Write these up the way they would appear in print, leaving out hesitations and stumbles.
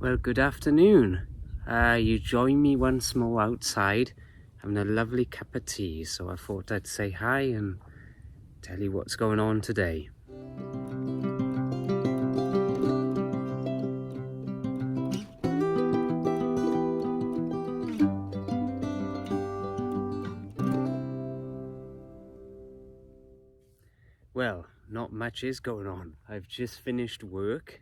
Well, good afternoon. You join me once more outside, having a lovely cup of tea, so I thought I'd say hi and tell you what's going on today. Well, not much is going on. I've just finished work.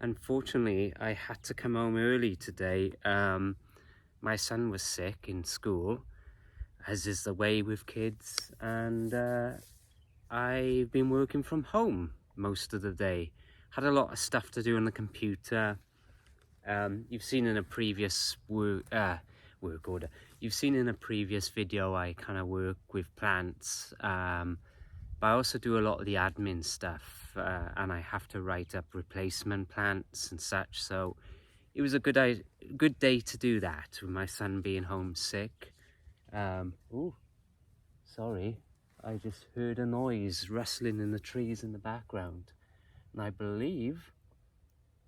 Unfortunately, I had to come home early today. My son was sick in school, as is the way with kids, and I've been working from home most of the day. Had a lot of stuff to do on the computer. You've seen in a previous work order. You've seen in a previous video I kind of work with plants, but I also do a lot of the admin stuff, and I have to write up replacement plants and such. So it was a good day to do that with my son being home sick. Oh, sorry, I just heard a noise rustling in the trees in the background, and I believe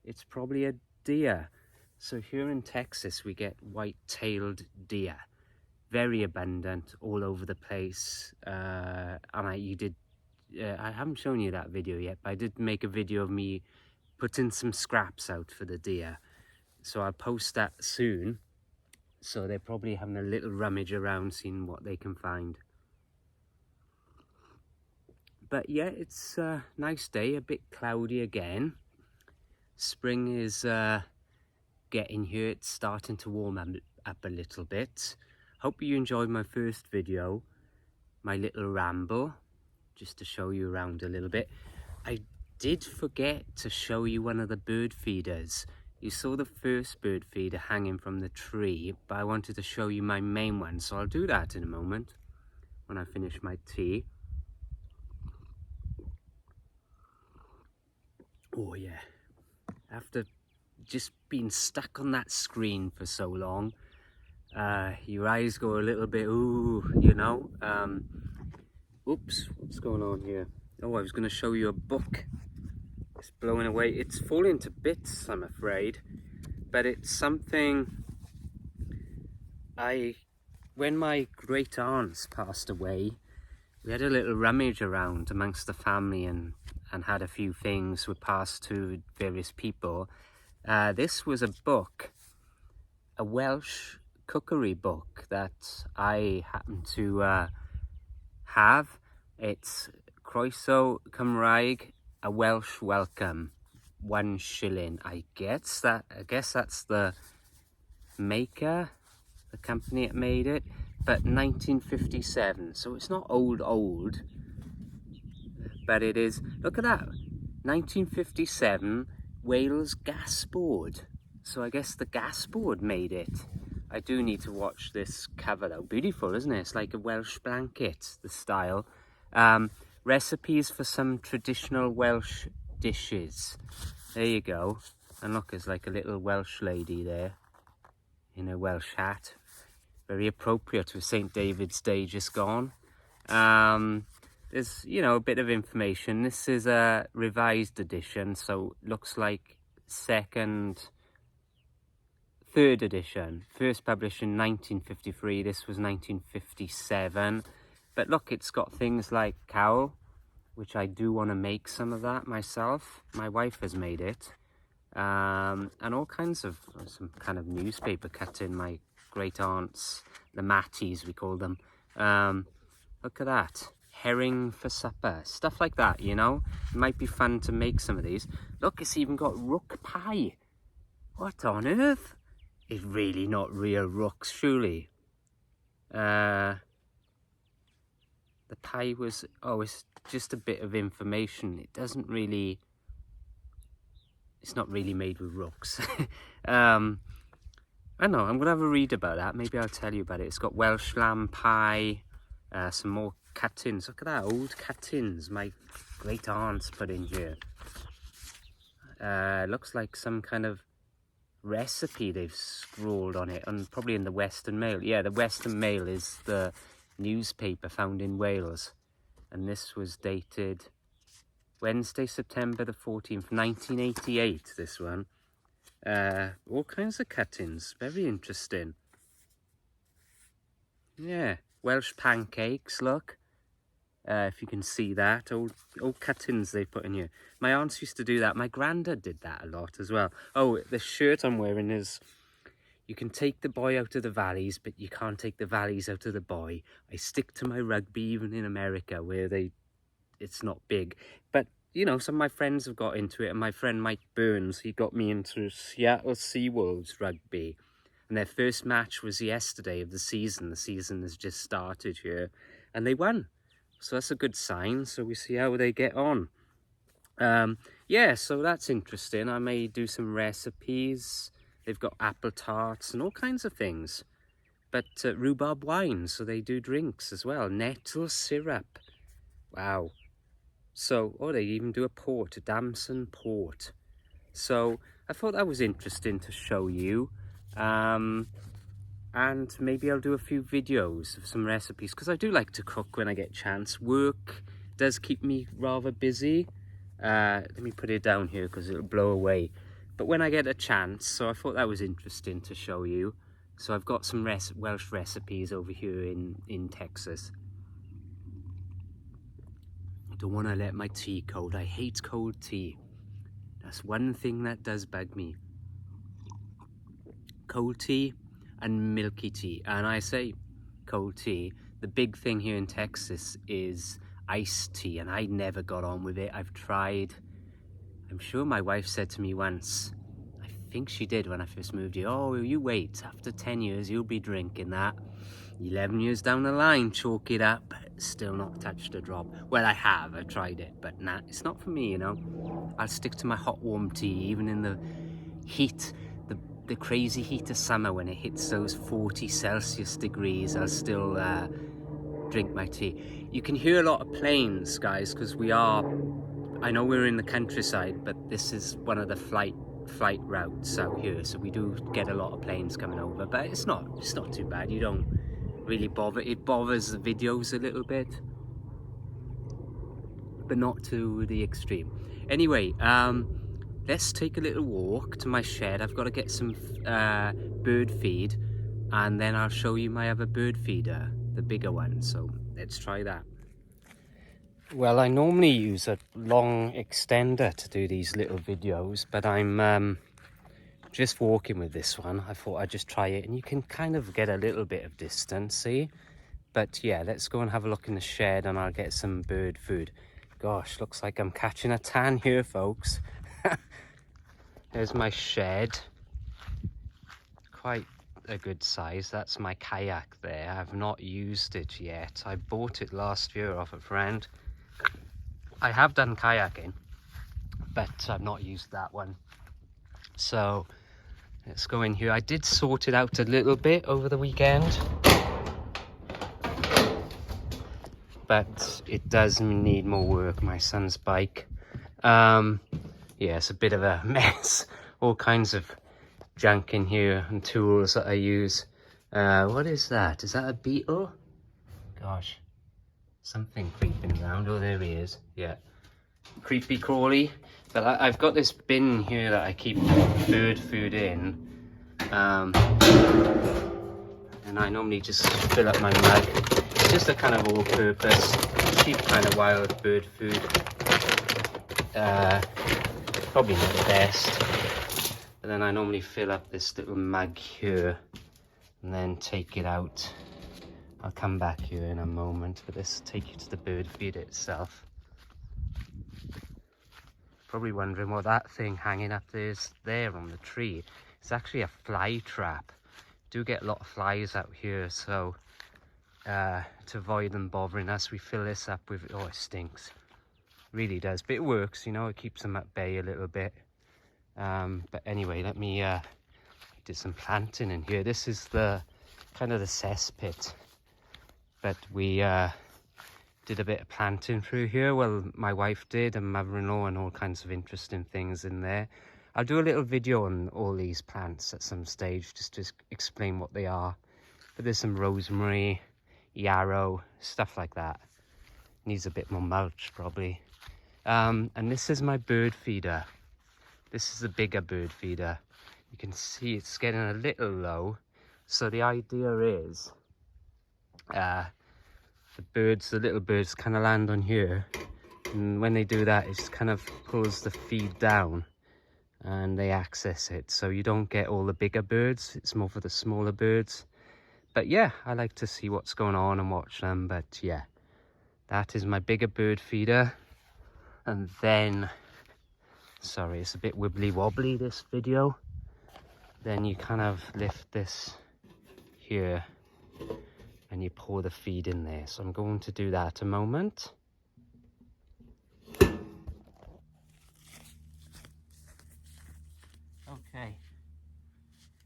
it's probably a deer. So here in Texas we get white-tailed deer, very abundant all over the place. And I haven't shown you that video yet, but I did make a video of me putting some scraps out for the deer, so I'll post that soon. So they're probably having a little rummage around, seeing what they can find. But yeah, it's a nice day, a bit cloudy again. Spring is getting here. It's starting to warm up a little bit. Hope you enjoyed my first video, my little ramble, just to show you around a little bit. I did forget to show you one of the bird feeders. You saw the first bird feeder hanging from the tree, but I wanted to show you my main one, so I'll do that in a moment when I finish my tea. Oh yeah, after just being stuck on that screen for so long, your eyes go a little bit, ooh, you know. Oops, what's going on here? Oh, I was going to show you a book. It's blowing away. It's falling to bits, I'm afraid. But it's something when my great aunts passed away, we had a little rummage around amongst the family and had a few things were passed to various people. This was a book, a Welsh cookery book that I happen to have. It's Croeso Cymraeg, a Welsh welcome, £1. I guess that's the maker, the company that made it, but 1957, so it's not old, but it is. Look at that, 1957 Wales gas board. So I guess the gas board made it. I do need to watch this cover though. Beautiful, isn't it? It's like a Welsh blanket, the style. Recipes for some traditional Welsh dishes. There you go. And look, there's like a little Welsh lady there in a Welsh hat. Very appropriate with St. David's Day just gone. There's, a bit of information. This is a revised edition, so looks like third edition. First published in 1953. This was 1957. But look, it's got things like cowl, which I do want to make some of that myself. My wife has made it. And all kinds of, some kind of newspaper cutting, my great aunts, the Matties we call them. Look at that. Herring for supper. Stuff like that, It might be fun to make some of these. Look, it's even got rook pie. What on earth? It's really not real rooks, surely. The pie was, it's just a bit of information. It's not really made with rooks. I don't know, I'm going to have a read about that. Maybe I'll tell you about it. It's got Welsh lamb pie, some more cuttings. Look at that, old cuttings my great aunts put in here. Looks like some kind of recipe they've scrawled on it, and probably in the Western Mail. Yeah, the Western Mail is the newspaper found in Wales, and this was dated Wednesday, September the 14th, 1988, this one. all kinds of cuttings, very interesting. Yeah, Welsh pancakes, look. If you can see that, old cuttings they put in here. My aunts used to do that. My granddad did that a lot as well. Oh, the shirt I'm wearing is, you can take the boy out of the valleys, but you can't take the valleys out of the boy. I stick to my rugby even in America where it's not big. But, you know, some of my friends have got into it, and my friend Mike Burns, he got me into Seattle Seawolves rugby. And their first match was yesterday of the season. The season has just started here, and they won. So that's a good sign. So we see how they get on. Yeah, so that's interesting. I may do some recipes. They've got apple tarts and all kinds of things. But rhubarb wine, so they do drinks as well. Nettle syrup. Wow. So, oh, they even do a port, a damson port. So I thought that was interesting to show you. And maybe I'll do a few videos of some recipes, because I do like to cook when I get a chance. Work does keep me rather busy. Let me put it down here because it'll blow away. But when I get a chance, so I thought that was interesting to show you. So I've got some Welsh recipes over here in Texas. I don't want to let my tea cold. I hate cold tea. That's one thing that does bug me. Cold tea and milky tea. And I say cold tea. The big thing here in Texas is iced tea, and I never got on with it. I've tried. I'm sure my wife said to me once, I think she did when I first moved here, oh, you wait, after 10 years you'll be drinking that. 11 years down the line, chalk it up, still not touched a drop. Well, I've tried it, but nah, it's not for me, you know. I'll stick to my hot warm tea, even in the heat, the crazy heat of summer when it hits those 40 Celsius degrees. I'll still drink my tea. You can hear a lot of planes, guys, because I know we're in the countryside, but this is one of the flight routes out here, so we do get a lot of planes coming over, but it's not too bad. You don't really bother. It bothers the videos a little bit, but not to the extreme. Anyway, let's take a little walk to my shed. I've got to get some bird feed, and then I'll show you my other bird feeder, the bigger one. So let's try that. Well, I normally use a long extender to do these little videos, but I'm just walking with this one. I thought I'd just try it, and you can kind of get a little bit of distance, see? But yeah, let's go and have a look in the shed, and I'll get some bird food. Gosh, looks like I'm catching a tan here, folks. There's my shed. Quite a good size. That's my kayak there. I've not used it yet. I bought it last year off a friend. I have done kayaking, but I've not used that one. So let's go in here. I did sort it out a little bit over the weekend, but it does need more work. My son's bike. Yeah, it's a bit of a mess. All kinds of junk in here and tools that I use. What is that? Is that a beetle? Gosh. Something creeping around. Oh, there he is. Yeah. Creepy crawly. But I've got this bin here that I keep bird food in. And I normally just fill up my mug. It's just a kind of all-purpose, cheap kind of wild bird food. Probably not the best. But then I normally fill up this little mug here and then take it out. I'll come back here in a moment, but this will take you to the bird feeder itself. Probably wondering what that thing hanging up there on the tree. It's actually a fly trap. Do get a lot of flies out here, so to avoid them bothering us, we fill this up with, oh, it stinks. Really does, but it works, you know, it keeps them at bay a little bit. But anyway, let me do some planting in here. This is the kind of the cesspit. But we did a bit of planting through here. Well, my wife did, and mother-in-law, and all kinds of interesting things in there. I'll do a little video on all these plants at some stage, just to explain what they are. But there's some rosemary, yarrow, stuff like that. Needs a bit more mulch, probably. And this is my bird feeder. This is the bigger bird feeder. You can see it's getting a little low. So the idea is the little birds kind of land on here, and when they do that, it just kind of pulls the feed down and they access it. So you don't get all the bigger birds, it's more for the smaller birds. But yeah, I like to see what's going on and watch them. But yeah, that is my bigger bird feeder. And then, sorry, it's a bit wibbly wobbly, this video. Then you kind of lift this here and you pour the feed in there. So I'm going to do that a moment. Okay,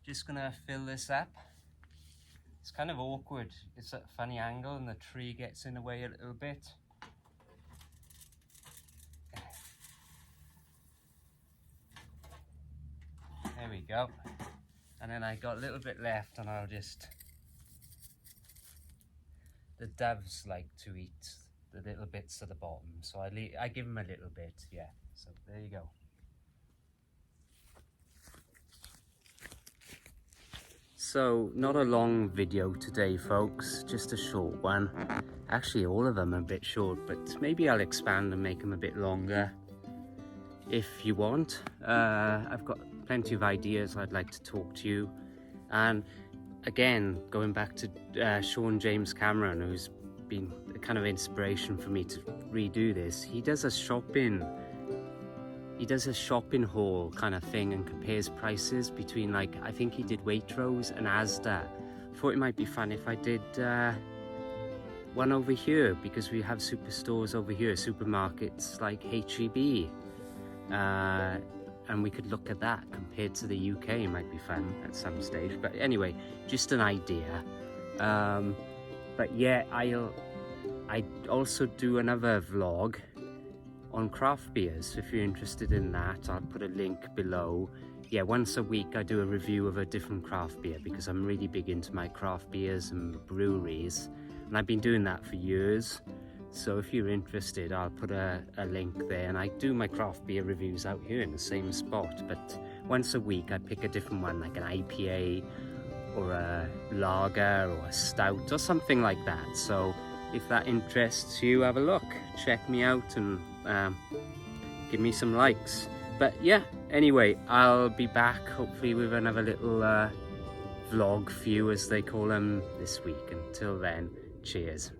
just gonna fill this up. It's kind of awkward. It's at a funny angle and the tree gets in the way a little bit. There we go. And then I got a little bit left, and I'll just... The doves like to eat the little bits at the bottom, so I give them a little bit, yeah. So there you go. So, not a long video today, folks, just a short one. Actually, all of them are a bit short, but maybe I'll expand and make them a bit longer if you want. I've got plenty of ideas I'd like to talk to you. And again, going back to Sean James Cameron, who's been a kind of inspiration for me to redo this. He does a shopping haul kind of thing and compares prices between, like, I think he did Waitrose and Asda. Thought it might be fun if I did one over here, because we have superstores over here, supermarkets like H-E-B, and we could look at that compared to the UK. It might be fun at some stage, but anyway, just an idea. But yeah, I also do another vlog on craft beers. If you're interested in that, I'll put a link below. Yeah, once a week I do a review of a different craft beer, because I'm really big into my craft beers and breweries, and I've been doing that for years. So if you're interested, I'll put a link there. And I do my craft beer reviews out here in the same spot, but once a week I pick a different one, like an IPA or a lager or a stout or something like that. So if that interests you, have a look, check me out, and give me some likes. But yeah, anyway, I'll be back hopefully with another little vlog for you, as they call them, this week. Until then, cheers.